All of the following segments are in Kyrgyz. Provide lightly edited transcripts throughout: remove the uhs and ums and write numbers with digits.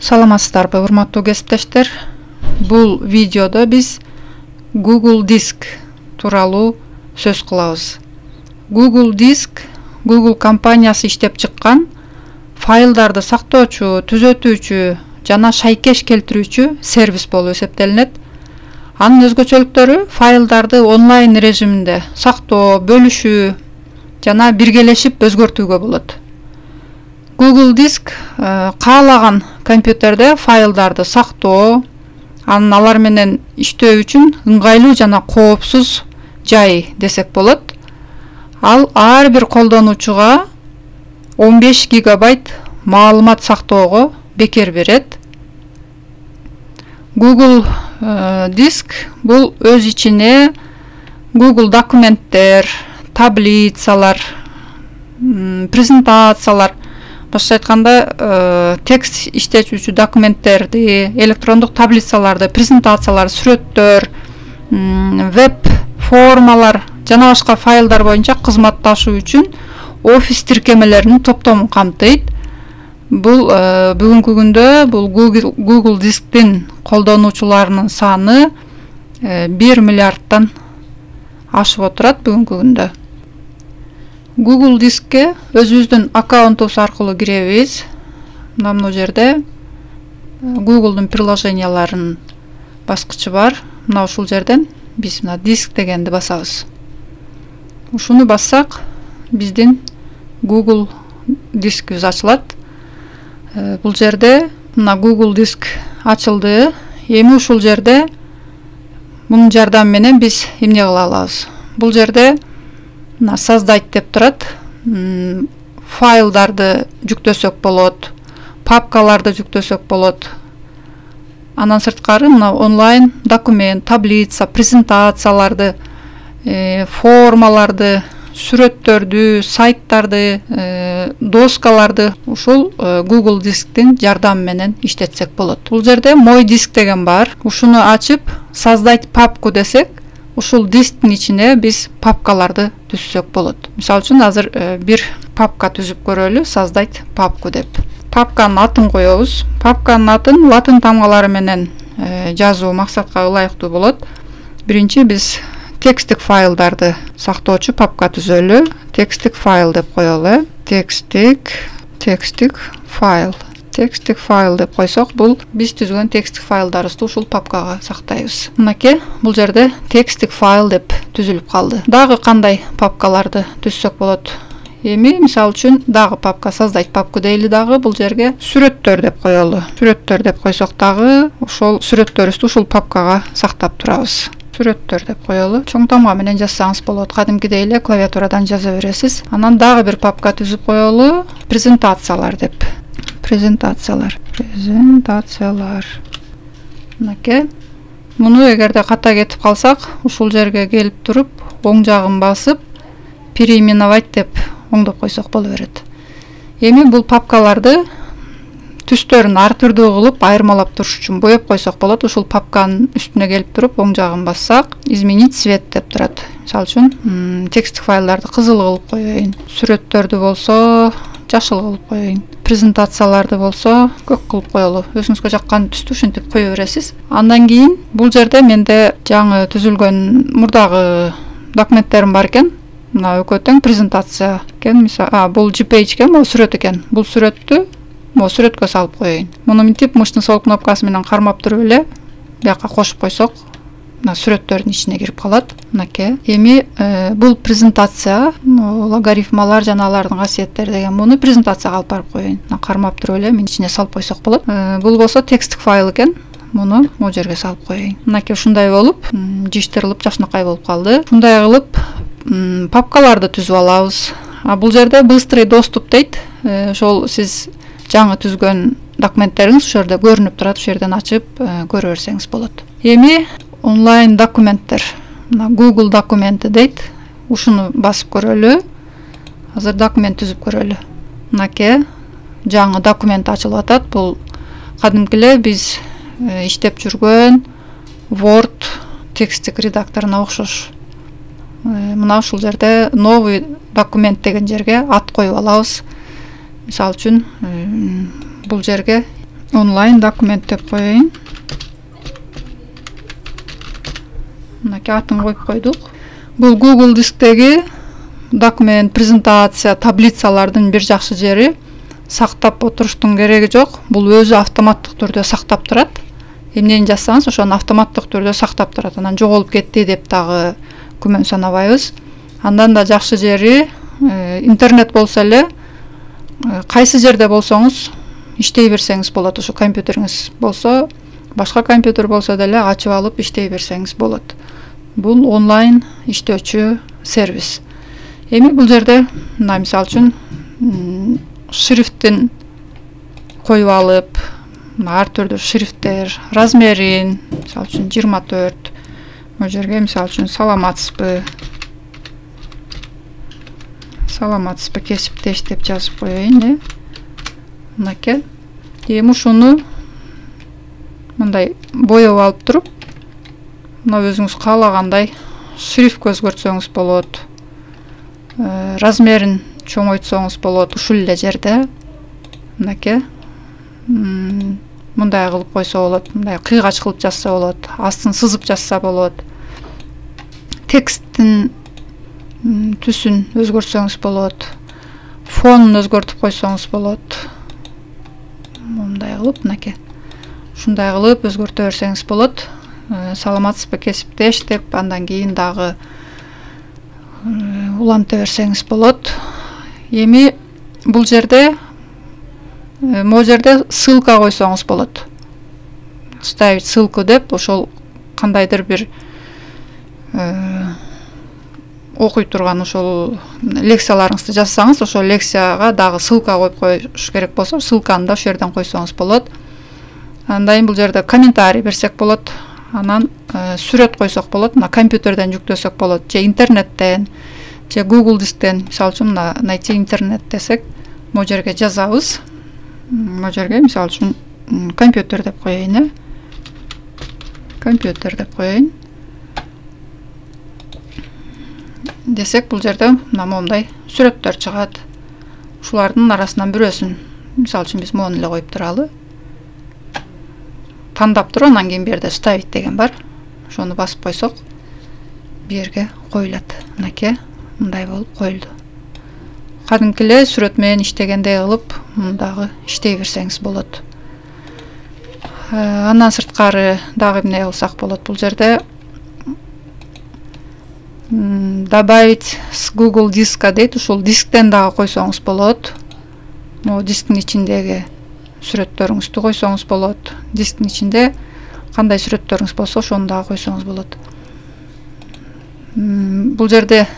Саламатсыздарбы, урматтуу кесиптештер. Бул видеодо биз Google Диск тууралуу сөз кылабыз. Google Диск Google компаниясы иштеп чыккан файлдарды сактоочу, түзөтүүчү жана шайкеш келтирүүчү сервис болуп эсептелинет. Анын өзгөчөлүктөрү файлдарды онлайн режиминде сактоо, бөлүшүү жана биргелешип өзгөртүүгө болот. Google Диск каалаган компьютерде файлдарды сактоо, алар менен иштөө үчүн ыңгайлуу жана коопсуз жай десек болот. Ал ар бир колдонуучуга 15 гигабайт маалымат сактоого бекер берет. Google Диск бул өз ичине Google документтер, таблицалар, презентациялар, башка айтканда текст иштечүүчү документтерди, электрондук таблицаларды, презентациялар, сүрөттөр, веб формалар жана башка файлдар боюнча кызматташуу үчүн офис тиркемелеринин топтомун камтыйт. Бул бүгүнкү күндө бул Google Дисктин колдонуучуларынын саны 1 миллиардтан ашып отурат бүгүнкү күндө. Google Дискке өзүбүздүн аккаунтубуз аркылуу киребиз. Мына жерде Google'дун приложенияларынын баскычы бар. Мына ушул жерден биз мына диск дегенди басабыз. Ушуну бассак, биздин Google Дискибиз ачылат. Бул жерде мына Google Диск ачылды. Эми ушул жерде мунун жардамы менен биз эмне кыла алабыз? Бул жерде мына создать деп турат. Файлдарды жүктөсөк болот, папкаларды жүктөсөк болот. Андан сырткары мына онлайн документ, таблица, презентацияларды, формаларды, сүрөттөрдү, сайттарды, доскаларды ушул Google Дисктин жардамы менен иштетсек болот. Бул жерде мой диск деген бар. Ушуну ачып, создать папку десек, ушул дисктин ичине биз папкаларды түзсөк болот. Мисалы үчүн азыр бир папка түзүп көрөлү, создать папку деп. Папканын атын коебуз. Папканын атын латын тамгалары менен жазуу максатка ылайыктуу болот. Биринчи биз текстик файлдарды сактоочу папка түзөлү. Текстик файл деп коелу. Текстик файл деп койсок, бул биз түзгөн текстик файлдарыбызды ушул папкага сактайбыз. Мынакей, бул жерде текстик файл деп түзүлүп калды. Дагы кандай папкаларды түзсөк болот? Эми мисалы үчүн дагы папка, создать папку дейли, дагы бул жерге сүрөттөр деп коелу. Сүрөттөр деп койсок дагы ошол сүрөттөрүбүздү ушул папкага сактап турабыз. Сүрөттөр деп коелу. Чоң тамга менен жазсаңыз болот. Кадимкидей эле клавиатурадан жаза бересиз. Анан дагы бир папка түзүп коелу. Презентациялар деп. Презентациялар. Мынакей. Муну эгерде ката кетип калсак, ушул жерге келип туруп, оң жагын басып, переименовать деп оңдоп койсок боло берет. Эми бул папкаларды түстөрүн ар түрдүү кылып айырмалап туруш үчүн боеп койсок болот. Ушул папканын үстүнө келип туруп, оң жагын бассак, изменить цвет деп турат. Мисалы үчүн текстик файлдарды кызыл кылып коеюн, сүрөттөрдү болсо жашыл кылып коеюн, презентацияларды болсо көк кылып коелу. Өзүңүзгө жаккан түстү ушинтип кое бересиз. Андан кийин бул жерде менде жаңы түзүлгөн мурдагы документтерим бар экен. Мына экөө тең презентация экен. Бул JPEG экен, бул сүрөт экен. Бул сүрөттү могу сүрөткө салып коеюн. Муну минтип мыштын сол кнопкасы менен кармап туруп эле бияка кошуп койсок, мына сүрөттөрдүн ичине кирип калат. Мынакей. Эми бул презентация, логарифмалар жана алардын касиеттери деген, муну презентацияга алып барып коеюн. Мына кармап туруп эле мен ичине салып койсок болот. Бул болсо текстик файл экен. Муну могу жерге салып коеюн. Мынакей ушундай болуп, жиштирилип жакшынакай болуп калды. Ушундай кылып папкаларды түзүп алабыз. Бул жерде быстрый доступ дейт. Ошол сиз жаңы түзгөн документтериңиз ушул жерде көрүнүп турат. Ушул жерден ачып көрө берсеңиз болот. Эми онлайн документтер. Мына Google документи дейт. Ушуну басып көрөлү. Азыр документ түзүп көрөлү. Мынакей, жаңы документ ачылып атат. Бул кадимки эле биз иштеп жүргөн Word текстик редакторуна окшош. Мына ушул жерде новый документ деген жерге ат коюп алабыз. Мисалы үчүн бул жерге онлайн документ деп коеюн. Мынакей атын коюп койдук. Бул Google дисктеги документ, презентация, таблицалардын бир жакшы жери сактап отуруштун кереги жок. Бул өзү автоматтык түрдө сактап турат. Эмнени жазсаңыз, ошону автоматтык түрдө сактап турат. Анан жоголуп кетти деп дагы күмөн санабайбыз. Андан да жакшы жери интернет болсо эле кайсы жерде болсоңуз иштей берсеңиз болот. Ошо компьютериңиз болсо, башка компьютер болсо деле ачып алып иштей берсеңиз болот. Бул онлайн иштөөчү сервис. Эми бул жерде мына мисалы үчүн шрифтин коюп алып, ар түрдүү шрифттер, размерин, мисалы үчүн 24. Бул жерге мисалы үчүн саламатсызбы кесиптеш деп жазып коеюн, мынакей. Эми ушуну мындай боеп алып туруп, мына өзүңүз каалагандай шрифт өзгөртсөңүз болот. Размерин чоңойтсоңуз болот ушул эле жерде. Мынакей. Мындай кылып койсо болот, мындай кыйгач кылып жазса болот, астын сызып жазса болот. Тексттин түсүн өзгөртсөңүз болот. Фонун өзгөртүп койсоңуз болот. Мындай кылып, мынакей. Ушундай кылып өзгөртө берсеңиз болот. Саламатсызбы кесиптеш деп, андан кийин дагы уланта берсеңиз болот. Эми бул жерде могу жерде ссылка койсоңуз болот. Ставить ссылку деп, ошол кандайдыр бир окуй турган ошол лекцияларыңызды жазсаңыз, ошол лекцияга дагы ссылка коюп коюш керек болсо, ссылканы да ошол жерден койсоңуз болот. Андан кийин бул жерде комментарий берсек болот. Анан сүрөт койсок болот. Мына компьютерден жүктөсөк болот, же интернеттен, же Google дисктен. Мисалы үчүн мына найти интернет десек, могу жерге жазабыз. Могу жерге мисалы үчүн компьютер деп коеюн, компьютер деп коеюн. Десек, бул жерде мына момундай сүрөттөр чыгат. Ушулардын арасынан бирөөсүн, мисалы үчүн биз моуну эле коюп туралы. Тандап туруп, анан кийин берде ставить деген бар. Ошону басып койсок, бу жерге коюлат. Мынакей, мындай болуп коюлду. Кадимки эле сүрөт менен иштегендей кылып, мындагы иштей берсеңиз болот. Андан сырткары дагы эмне кылсак болот бул жерде? Добавить с Google диска дейт. Ушул дисктен дагы койсоңуз болот. Могу дисктин ичиндеги сүрөттөрүңүздү койсоңуз болот. Дисктин ичинде кандай сүрөттөрүңүз болсо, ошону дагы койсоңуз болот. Бул жерде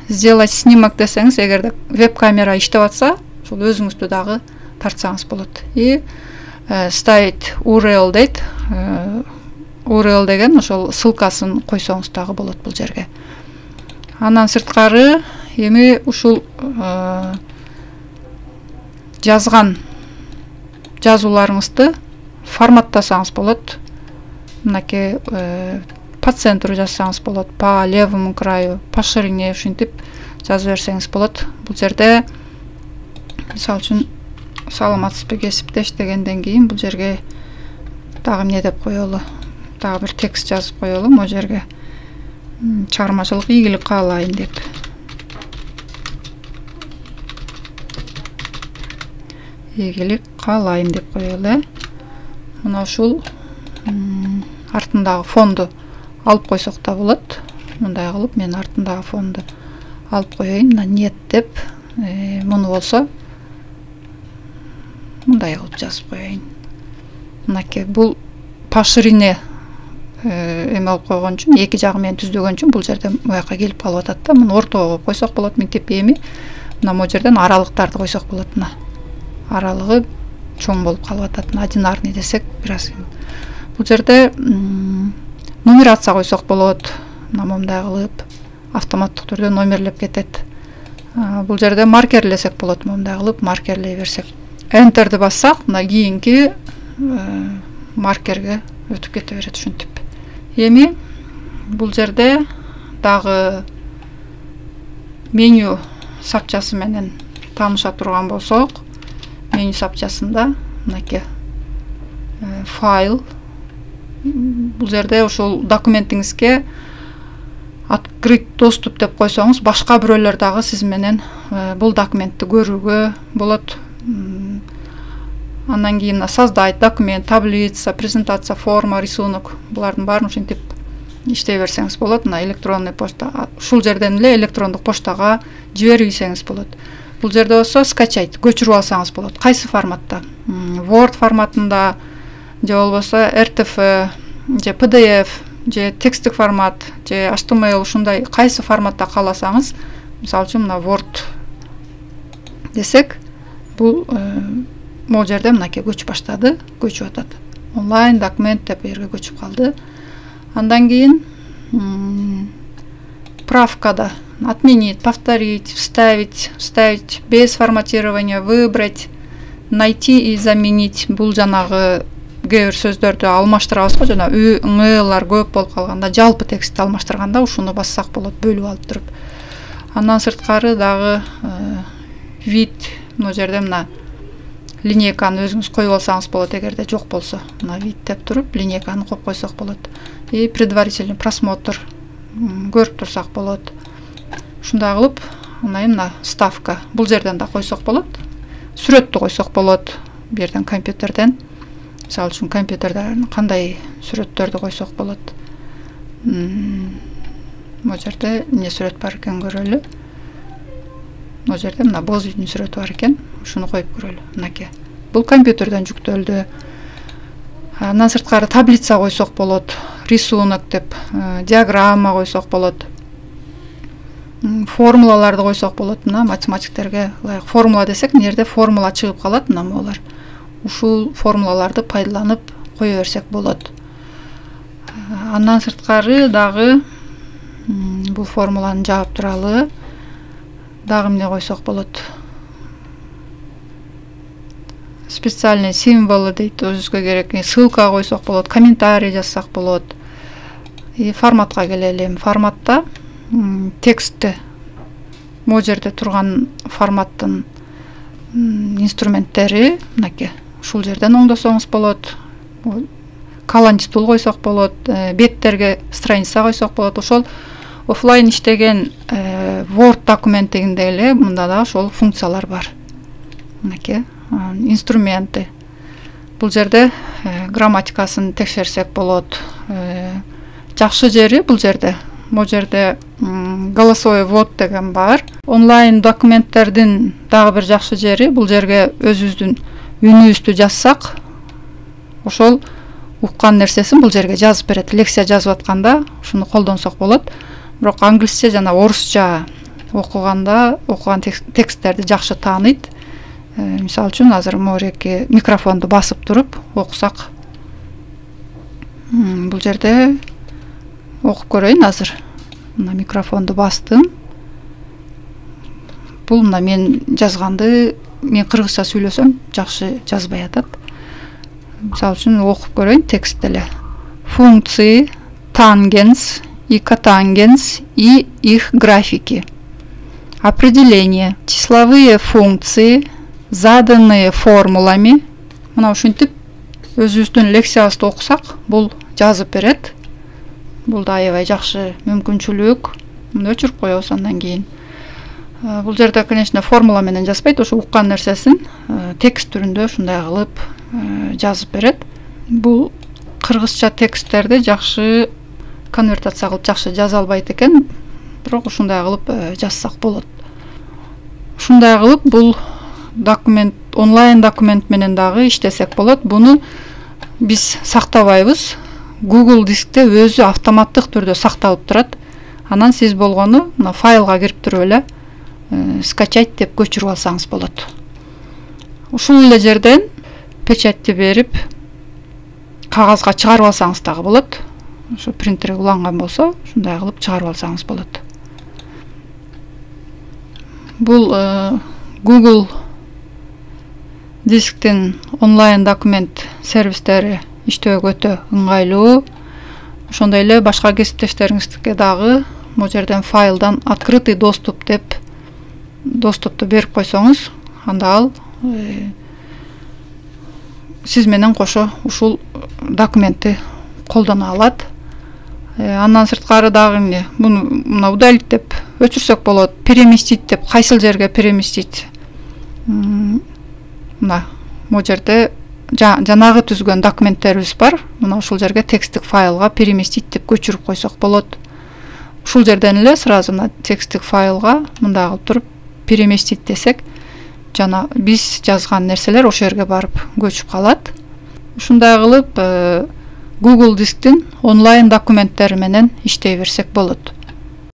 сделать снимок десеңиз, эгерде веб-камера иштеп атса, ошол өзүңүздү дагы тартсаңыз болот. И ставить URL дейт. URL деген ошол ссылкасын койсоңуз дагы болот бул жерге. Андан сырткары эми ушул жазган жазууларыңызды форматтасаңыз болот. Мынакей по центру жазсаңыз болот, по левому краю, по ширине ушинтип жазып берсеңиз болот. Бул жерде мисалы үчүн саламатсызбы кесиптеш дегенден кийин бул жерге дагы эмне деп коелу? Дагы бир текст жазып коелу могу жерге. Чыгармачылык ийгилик каалайын деп. Ийгилик каалайын деп коелу. Мына ушул артындагы фонду алып койсок да болот. Мындай кылып мен артындагы фонду алып коеюн. Мына нет деп, муну болсо мындай кылып жазып коеюн. Мынакей бул по ширине эме алып койгон үчүн, эки жагы менен түздөгөн үчүн бул жерде буяка келип калып атат да. Муну ортого коюп койсок болот. Мектеп эми мына могу жерден аралыктарды койсок болот. Мына аралыгы чоң болуп калып атат. Одинарный десек бир аз. Бул жерде нумерация койсок болот. Мына момундай кылып автоматтык түрдө номерлеп кетет. Бул жерде маркерлесек болот. Момундай кылып маркерлей берсек. Enter'ди бассак, мына кийинки маркерге өтүп кете берет ушинтип. Эми бул жерде дагы меню сапчасы менен тааныша турган болсок, меню сапчасында мынакей файл. Бул жерде ошол документиңизге открыть доступ деп койсоңуз, башка бирөөлөр дагы сиз менен бул документти көрүүгө болот. Андан кийин создать документ, таблица, презентация, форма, рисунок, булардын баарын ушинтип иштей берсеңиз болот. Мына электронный почта, ушул жерден эле электрондук поштага жиберсеңиз болот. Бул жерде болсо скачать, көчүрүп алсаңыз болот. Кайсы форматта? Word форматында, же болбосо RTF, же PDF, же текстик формат, же HTML, ушундай кайсы форматта кааласаңыз, мисалы үчүн мына Word десек, бул могу жерде мынакей көчүп баштады, көчүп атат. Онлайн документ деп жерге көчүп калды. Андан кийин правкада отменить, повторить, вставить, без форматирования, выбрать, найти и заменить. Бул жанагы кээ бир сөздөрдү алмаштырабыз го, жана ыңылар көп болуп калганда, жалпы текстти алмаштырганда ушуну бассак болот, бөлүп алып туруп. Андан сырткары дагы вид, мына жерде мына линейканы өзүңүз коюп алсаңыз болот, эгерде жок болсо. Мына вид деп туруп, линейканы коюп койсок болот. И предварительный просмотр көрүп турсак болот. Ушундай кылып, мына ставка, бул жерден да койсок болот. Сүрөттү койсок болот, бу жерден компьютерден. Мисалы үчүн компьютерде кандай сүрөттөрдү койсок болот. Бул жерде эмне сүрөт бар экен көрөлү. Бул жерде мына боз үйдүн сүрөтү бар экен. Ушуну коюп көрөлү. Мынакей. Бул компьютерден жүктөлдү. Андан сырткары таблица койсок болот, рисунок деп, диаграмма койсок болот. Формулаларды койсок болот. Мына математиктерге ылайык формула десек, мына жерде формула чыгып калат, мына булар. Ушул формулаларды пайдаланып кое берсек болот. Андан сырткары дагы бул формуланы жаап туралы дагы эмне койсок болот? Специальный символы дейт, өзүбүзгө керек, ссылка койсок болот, комментарий жазсак болот. И форматка келели. Форматта текстти могу жерде турган форматтын инструменттери мынакей. Ушул жерден оңдосоңуз болот. Колонистул койсок болот, беттерге страница койсок болот. Ошол офлайн иштеген Word документинде эле мында да ошол функциялар бар. Мынакей инструменты. Бул жерде грамматикасын текшерсек болот. Жакшы жери бул жерде. Бул жерде голосовой ввод деген бар. Онлайн документтердин дагы бир жакшы жери, бул жерге өзүбүздүн үнүбүздү жазсак, ошол уккан нерсесин бул жерге жазып берет. Лекция жазып атканда ушуну колдонсок болот. Бирок англисче жана орусча окуган тексттерди жакшы тааныйт. Мисалы үчүн азыр могуреки микрофонду басып туруп окусак. Бул жерде окуп көрөйүн азыр. Мына микрофонду бастым. Бул мына мен жазганды, мен кыргызча сүйлөсөм жакшы жазбай атат. Мисалы үчүн окуп көрөйүн текст эле. Функции тангенс и котангенс и их графики. Определение. Числовые функции, заданные формулами. Мына ушинтип өзүбүздүн лекциябызды окусак, бул жазып берет. Бул да аябай жакшы мүмкүнчүлүк. Муну өчүрүп коебуз андан кийин. Бул жерде, конечно, формула менен жазбайт, ошо уккан нерсесин текст түрүндө ушундай кылып жазып берет. Бул кыргызча тексттерди жакшы конвертация кылып жакшы жаза албайт экен, бирок ушундай кылып жазсак болот. Ушундай кылып бул документ, онлайн документ менен дагы иштесек болот. Буну биз сактабайбыз. Google дискте өзү автоматтык түрдө сакталып турат. Анан сиз болгону мына файлга кирип туруп эле скачать деп көчүрүп алсаңыз болот. Ушул эле жерден печатьти берип кагазга чыгарып алсаңыз дагы болот. Ошо принтер уланган болсо, ушундай кылып чыгарып алсаңыз болот. Бул Google дисктин онлайн документ сервистери иштөөгө өтө ыңгайлуу. Ошондой эле башка кесиптештериңизге дагы бул жерден файлдан открытый доступ деп доступту берип койсоңуз, анда ал сиз менен кошо ушул документти колдоно алат. Андан сырткары дагы эмне, муну мына удалить деп өчүрсөк болот, переместить деп, кайсыл жерге переместить. Мына бул жерде жанагы түзгөн документтерибиз бар. Мына ушул жерге тексттик файлга переместить деп көчүрүп койсок болот. Ушул жерден эле сразу мына тексттик файлга мындай кылып туруп переместить десек, жана биз жазган нерселер ошол жерге барып көчүп калат. Ушундай кылып Google дисктин онлайн документтери менен иштей берсек болот.